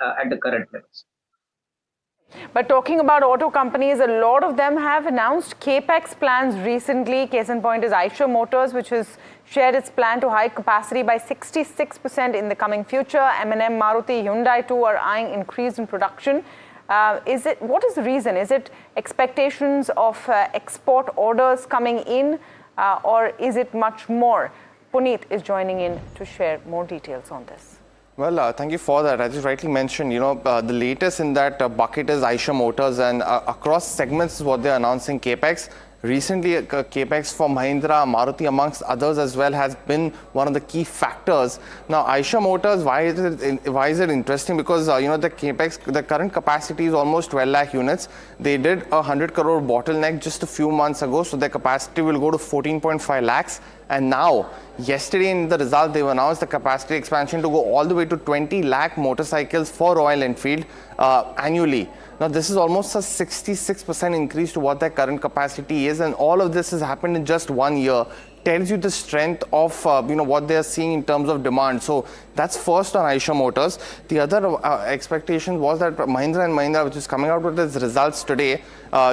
at the current levels. But talking about auto companies, a lot of them have announced capex plans recently. Case in point is Eicher Motors, which has shared its plan to hike capacity by 66% in the coming future. Mahindra, Maruti, Hyundai too are eyeing increase in production. What is the reason? Is it expectations of export orders coming in, or is it much more? Puneet is joining in to share more details on this. Well, thank you for that. As you rightly mentioned, the latest in that bucket is Eicher Motors, and across segments is what they're announcing capex. Recently, capex for Mahindra, Maruti, amongst others as well, has been one of the key factors. Now, Eicher Motors, why is it interesting? Because the capex, the current capacity is almost 12 lakh units. They did a 100 crore bottleneck just a few months ago, so their capacity will go to 14.5 lakhs. And now, yesterday in the result, they've announced the capacity expansion to go all the way to 20 lakh motorcycles for Royal Enfield annually. Now, this is almost a 66% increase to what their current capacity is, and all of this has happened in just 1 year. Tells you the strength of what they are seeing in terms of demand. So that's first on Eicher Motors. The other expectation was that Mahindra and Maruti, which is coming out with its results today,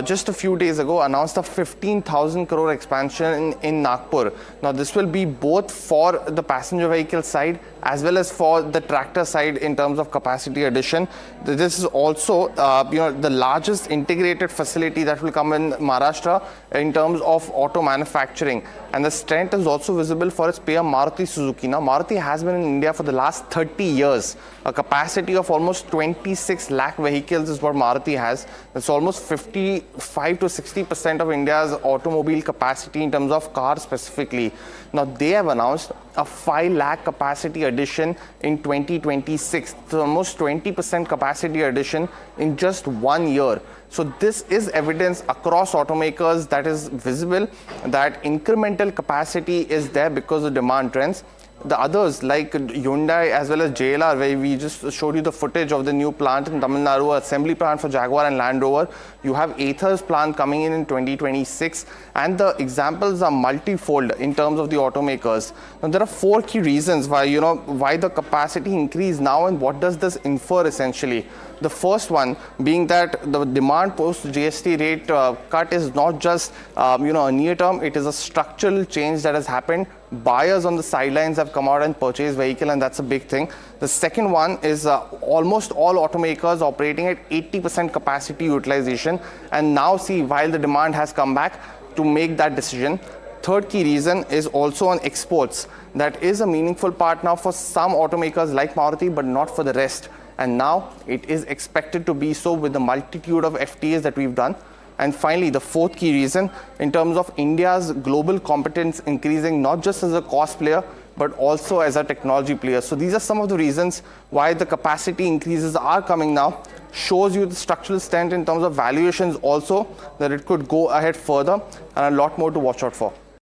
just a few days ago, announced a 15,000 crore expansion in Nagpur. Now, this will be both for the passenger vehicle side as well as for the tractor side in terms of capacity addition. This is also the largest integrated facility that will come in Maharashtra in terms of auto manufacturing. And the strength is also visible for its peer Maruti Suzuki. Now, Maruti has been in India for the last 30 years. A capacity of almost 26 lakh vehicles is what Maruti has. That's almost 55 to 60% of India's automobile capacity in terms of cars specifically. Now, they have announced a 5 lakh capacity addition in 2026. So almost 20% capacity addition in just 1 year. So this is evidence across automakers that is visible that incremental capacity is there because of demand trends. The others like Hyundai as well as JLR, where we just showed you the footage of the new plant in Tamil Nadu, assembly plant for Jaguar and Land Rover. You have Ather's plant coming in 2026, and the examples are multifold in terms of the automakers. Now, there are 4 key reasons why why the capacity increase now, and what does this infer essentially. The first one being that the demand post GST rate cut is not just a near term, it is a structural change that has happened. Buyers on the sidelines have come out and purchased vehicle, and that's a big thing. The second one is almost all automakers operating at 80% capacity utilization, and now see while the demand has come back to make that decision. Third key reason is also on exports. That is a meaningful part now for some automakers like Maruti, but not for the rest. And now it is expected to be so with the multitude of FTAs that we've done. And finally, the fourth key reason in terms of India's global competence increasing, not just as a cost player, but also as a technology player. So these are some of the reasons why the capacity increases are coming now. Shows you the structural strength in terms of valuations also, that it could go ahead further, and a lot more to watch out for.